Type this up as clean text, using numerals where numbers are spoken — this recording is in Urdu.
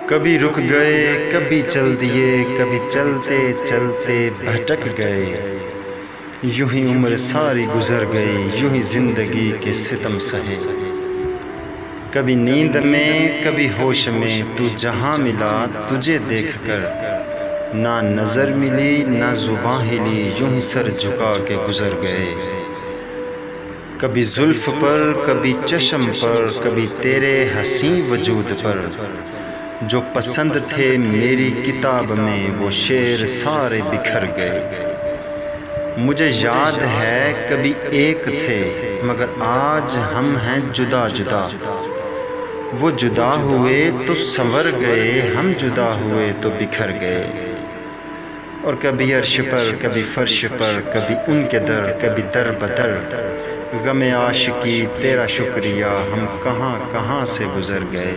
کبھی رک گئے کبھی چل دیے، کبھی چلتے چلتے بھٹک گئے، یوں ہی عمر ساری گزر گئی، یوں ہی زندگی کے ستم سہے۔ کبھی نیند میں کبھی ہوش میں تو جہاں ملا تجھے دیکھ کر، نہ نظر ملی نہ زباں ہلی، یوں ہی سر جھکا کے گزر گئے۔ کبھی زلف پر کبھی چشم پر، کبھی تیرے حسین وجود پر، جو پسند تھے میری کتاب میں وہ شعر سارے بکھر گئے۔ مجھے یاد ہے کبھی ایک تھے مگر آج ہم ہیں جدا جدا، وہ جدا ہوئے تو سنور گئے، ہم جدا ہوئے تو بکھر گئے۔ اور کبھی عرش پر کبھی فرش پر، کبھی ان کے در کبھی در بدر، غم عاشقی تیرا شکریہ ہم کہاں کہاں سے گزر گئے۔